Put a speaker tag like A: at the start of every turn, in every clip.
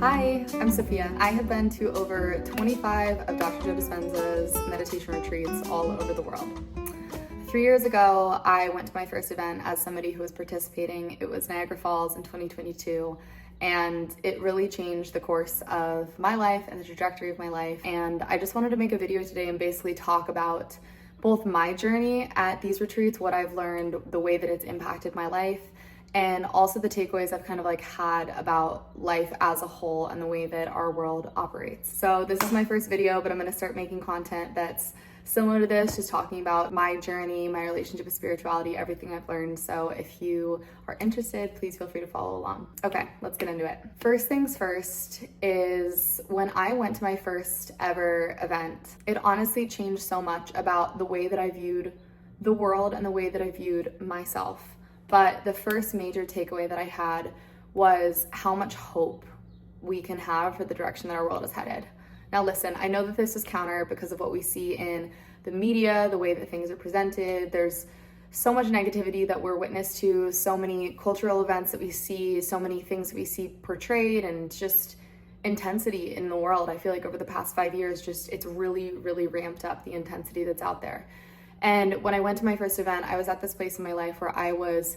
A: Hi, I'm Sophia. I have been to over 25 of Dr. Joe Dispenza's meditation retreats all over the world. 3 years ago, I went to my first event as somebody who was participating. It was Niagara Falls in 2022, and it really changed the course of my life and the trajectory of my life. And I just wanted to make a video today and basically talk about both my journey at these retreats, what I've learned, the way that it's impacted my life, and also the takeaways I've kind of had about life as a whole and the way that our world operates. So this is my first video, but I'm gonna start making content that's similar to this, just talking about my journey, my relationship with spirituality, everything I've learned. So if you are interested, please feel free to follow along. Okay, let's get into it. First things first is when I went to my first ever event, it honestly changed so much about the way that I viewed the world and the way that I viewed myself. But the first major takeaway that I had was how much hope we can have for the direction that our world is headed. Now listen, I know that this is counter because of what we see in the media, the way that things are presented. There's so much negativity that we're witness to, so many cultural events that we see, so many things that we see portrayed, and just intensity in the world. I feel like over the past 5 years, it's really, really ramped up the intensity that's out there. And when I went to my first event, I was at this place in my life where I was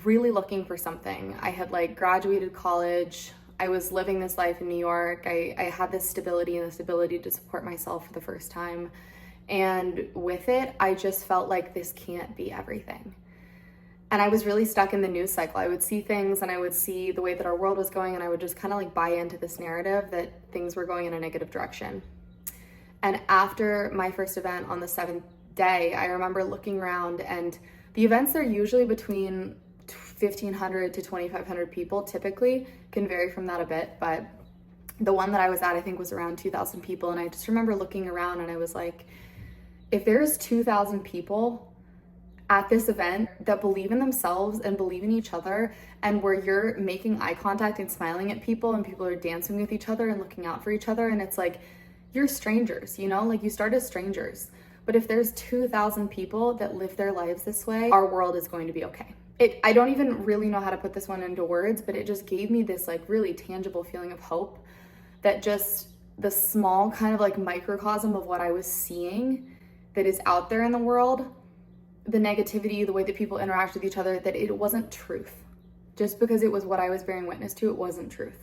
A: really looking for something. I had graduated college. I was living this life in New York. I had this stability and this ability to support myself for the first time. And with it, I just felt like this can't be everything. And I was really stuck in the news cycle. I would see things and I would see the way that our world was going, and I would just kind of buy into this narrative that things were going in a negative direction. And after my first event on the 7th day, I remember looking around, and the events are usually between 1,500 to 2,500 people, typically, can vary from that a bit, but the one that I was at, I think, was around 2,000 people. And I just remember looking around and I was like, if there's 2,000 people at this event that believe in themselves and believe in each other, and where you're making eye contact and smiling at people, and people are dancing with each other and looking out for each other, and it's like, you're strangers, you start as strangers. But if there's 2,000 people that live their lives this way, our world is going to be okay. I don't even really know how to put this one into words, but it just gave me this really tangible feeling of hope, that just the small kind of microcosm of what I was seeing that is out there in the world, the negativity, the way that people interact with each other, that it wasn't truth. Just because it was what I was bearing witness to, it wasn't truth.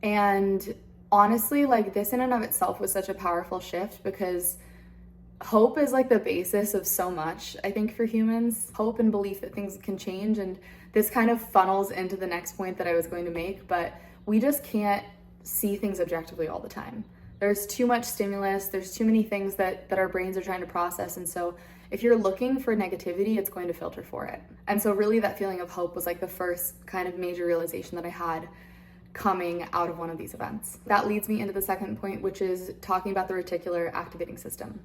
A: And honestly, this in and of itself was such a powerful shift, because hope is the basis of so much, I think, for humans. Hope and belief that things can change. And this kind of funnels into the next point that I was going to make, but we just can't see things objectively all the time. There's too much stimulus, there's too many things that our brains are trying to process. And so if you're looking for negativity, it's going to filter for it. And so really that feeling of hope was the first kind of major realization that I had coming out of one of these events. That leads me into the second point, which is talking about the reticular activating system.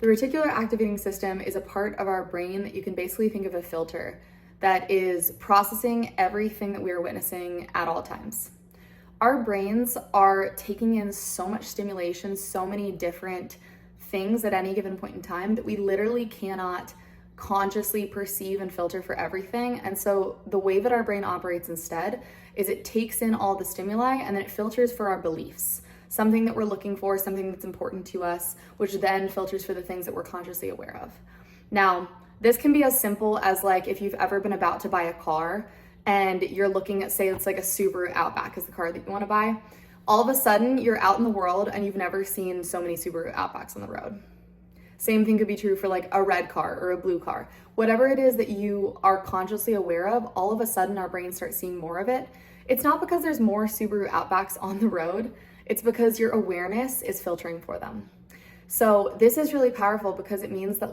A: The reticular activating system is a part of our brain that you can basically think of a filter that is processing everything that we are witnessing at all times. Our brains are taking in so much stimulation, so many different things at any given point in time, that we literally cannot consciously perceive and filter for everything. And so the way that our brain operates instead is it takes in all the stimuli and then it filters for our beliefs. Something that we're looking for, something that's important to us, which then filters for the things that we're consciously aware of. Now, this can be as simple as if you've ever been about to buy a car and you're looking at, say it's a Subaru Outback is the car that you want to buy. All of a sudden, you're out in the world and you've never seen so many Subaru Outbacks on the road. Same thing could be true for a red car or a blue car. Whatever it is that you are consciously aware of, all of a sudden our brains start seeing more of it. It's not because there's more Subaru Outbacks on the road. It's because your awareness is filtering for them. So this is really powerful, because it means that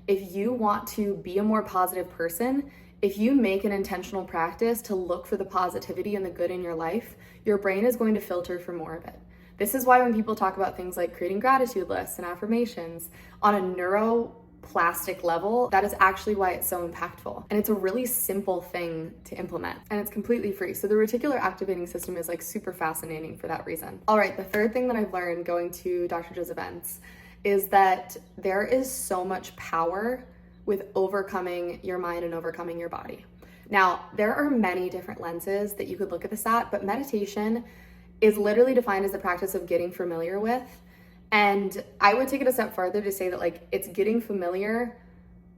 A: if you want to be a more positive person, if you make an intentional practice to look for the positivity and the good in your life, your brain is going to filter for more of it. This is why when people talk about things like creating gratitude lists and affirmations on a neuroplastic level, that is actually why it's so impactful. And it's a really simple thing to implement, and it's completely free. So the reticular activating system is super fascinating for that reason. All right, the third thing that I've learned going to Dr. Joe's events is that there is so much power with overcoming your mind and overcoming your body. Now, there are many different lenses that you could look at this at, but meditation is literally defined as the practice of getting familiar with. And I would take it a step further to say that like it's getting familiar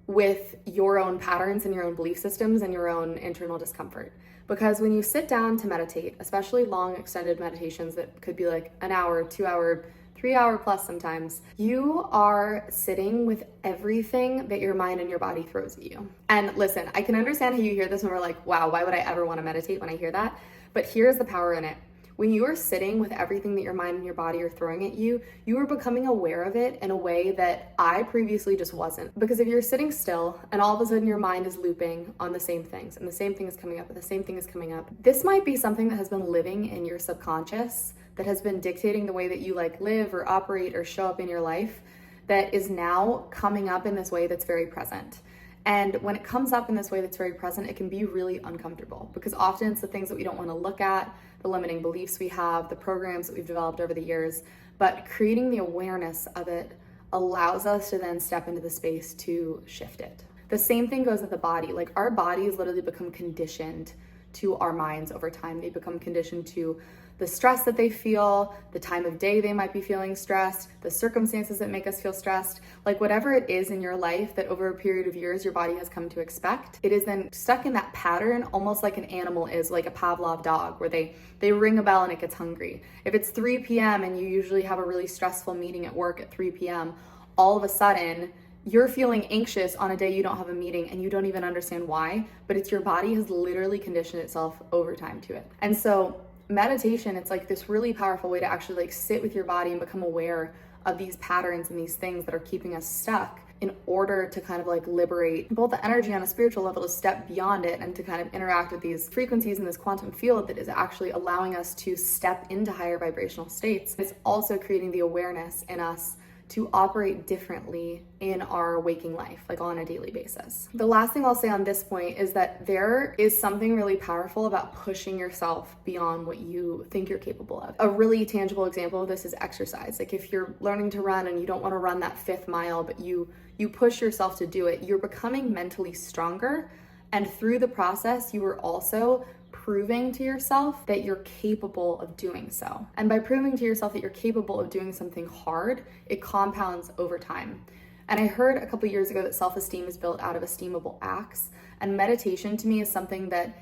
A: with your own patterns and your own belief systems and your own internal discomfort. Because when you sit down to meditate, especially long extended meditations that could be like an hour, 2 hour, 3 hour plus sometimes, you are sitting with everything that your mind and your body throws at you. And listen, I can understand how you hear this and we're like, wow, why would I ever want to meditate when I hear that? But here's the power in it. When you are sitting with everything that your mind and your body are throwing at you, you are becoming aware of it in a way that I previously just wasn't. Because if you're sitting still and all of a sudden your mind is looping on the same things and the same thing is coming up and the same thing is coming up, this might be something that has been living in your subconscious, that has been dictating the way that you like live or operate or show up in your life, that is now coming up in this way that's very present. And when it comes up in this way that's very present, it can be really uncomfortable because often it's the things that we don't want to look at, the limiting beliefs we have, the programs that we've developed over the years. But creating the awareness of it allows us to then step into the space to shift it. The same thing goes with the body. Like our bodies literally become conditioned to our minds over time. They become conditioned to the stress that they feel, the time of day they might be feeling stressed, the circumstances that make us feel stressed, like whatever it is in your life that over a period of years your body has come to expect, it is then stuck in that pattern almost like an animal is, like a Pavlov dog, where they ring a bell and it gets hungry. If it's 3 p.m. and you usually have a really stressful meeting at work at 3 p.m., all of a sudden you're feeling anxious on a day you don't have a meeting and you don't even understand why, but it's your body has literally conditioned itself over time to it. And so meditation, it's like this really powerful way to actually like sit with your body and become aware of these patterns and these things that are keeping us stuck, in order to kind of like liberate both the energy on a spiritual level to step beyond it and to kind of interact with these frequencies in this quantum field that is actually allowing us to step into higher vibrational states. It's also creating the awareness in us to operate differently in our waking life, like on a daily basis. The last thing I'll say on this point is that there is something really powerful about pushing yourself beyond what you think you're capable of. A really tangible example of this is exercise. Like if you're learning to run and you don't want to run that 5th mile, but you push yourself to do it, you're becoming mentally stronger. And through the process, you are also proving to yourself that you're capable of doing so. And by proving to yourself that you're capable of doing something hard, it compounds over time. And I heard a couple years ago that self-esteem is built out of esteemable acts. And meditation to me is something that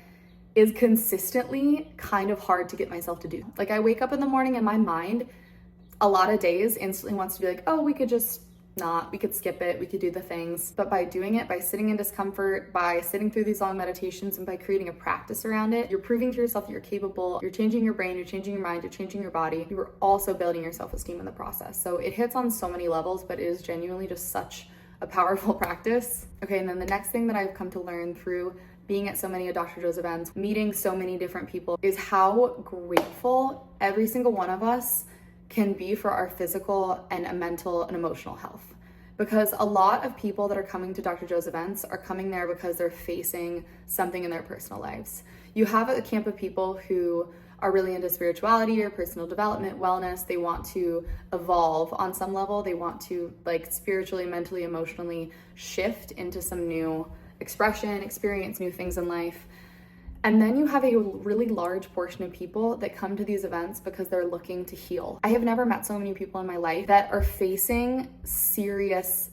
A: is consistently kind of hard to get myself to do. Like I wake up in the morning and my mind, a lot of days instantly wants to be like, oh, we could skip it, we could do the things. But by doing it, by sitting in discomfort, by sitting through these long meditations, and by creating a practice around it, you're proving to yourself that you're capable, you're changing your brain, you're changing your mind, you're changing your body. You are also building your self-esteem in the process. So it hits on so many levels, but it is genuinely just such a powerful practice. Okay, and then the next thing that I've come to learn through being at so many of Dr. Joe's events, meeting so many different people, is how grateful every single one of us can be for our physical and mental and emotional health. Because a lot of people that are coming to Dr. Joe's events are coming there because they're facing something in their personal lives. You have a camp of people who are really into spirituality or personal development, wellness. They want to evolve on some level. They want to like spiritually, mentally, emotionally shift into some new expression, experience new things in life. And then you have a really large portion of people that come to these events because they're looking to heal. I have never met so many people in my life that are facing serious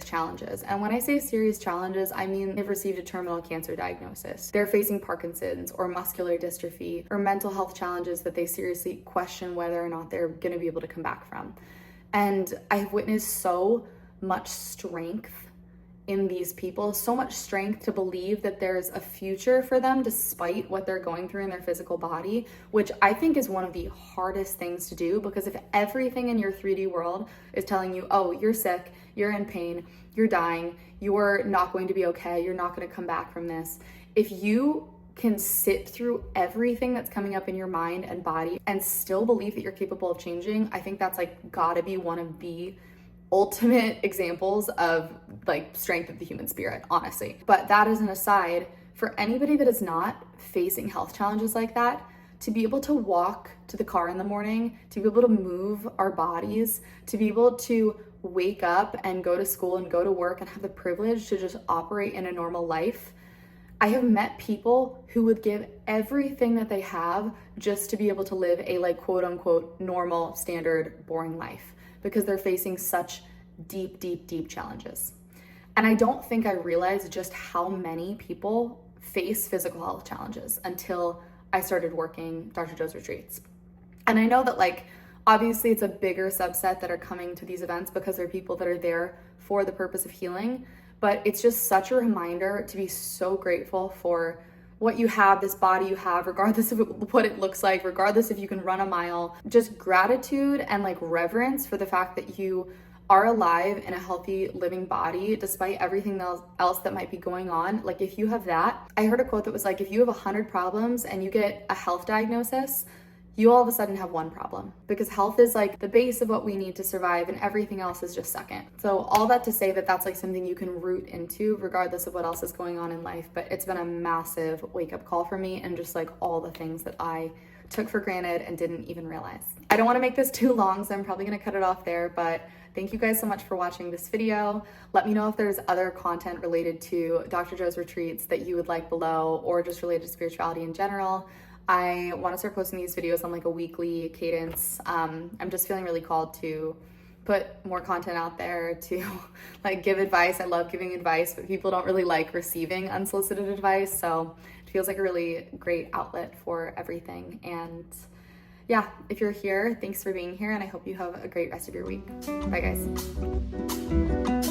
A: challenges. And when I say serious challenges, I mean they've received a terminal cancer diagnosis. They're facing Parkinson's or muscular dystrophy or mental health challenges that they seriously question whether or not they're going to be able to come back from. And I've witnessed so much strength in these people, so much strength to believe that there's a future for them despite what they're going through in their physical body, which I think is one of the hardest things to do, because if everything in your 3D world is telling you, oh, you're sick, you're in pain, you're dying, you're not going to be okay, you're not going to come back from this, if you can sit through everything that's coming up in your mind and body and still believe that you're capable of changing, I think that's like gotta be one of the ultimate examples of like strength of the human spirit, honestly. But that is an aside. For anybody that is not facing health challenges like that, to be able to walk to the car in the morning, to be able to move our bodies, to be able to wake up and go to school and go to work and have the privilege to just operate in a normal life, I have met people who would give everything that they have just to be able to live a like quote unquote normal, standard, boring life because they're facing such deep, deep, deep challenges. And I don't think I realized just how many people face physical health challenges until I started working Dr. Joe's retreats. And I know that like, obviously it's a bigger subset that are coming to these events because they're people that are there for the purpose of healing, but it's just such a reminder to be so grateful for what you have, this body you have, regardless of what it looks like, regardless if you can run a mile, just gratitude and like reverence for the fact that you are alive in a healthy living body despite everything else that might be going on. Like if you have that, I heard a quote that was like, if you have 100 problems and you get a health diagnosis, you all of a sudden have one problem, because health is like the base of what we need to survive and everything else is just second. So all that to say that that's like something you can root into regardless of what else is going on in life. But it's been a massive wake up call for me, and just like all the things that I took for granted and didn't even realize. I don't want to make this too long, so I'm probably going to cut it off there, but thank you guys so much for watching this video. Let me know if there's other content related to Dr. Joe's retreats that you would like below, or just related to spirituality in general. I want to start posting these videos on like a weekly cadence. I'm just feeling really called to put more content out there, to like give advice. I love giving advice, but people don't really like receiving unsolicited advice. So it feels like a really great outlet for everything. And yeah, if you're here, thanks for being here, and I hope you have a great rest of your week. Bye guys.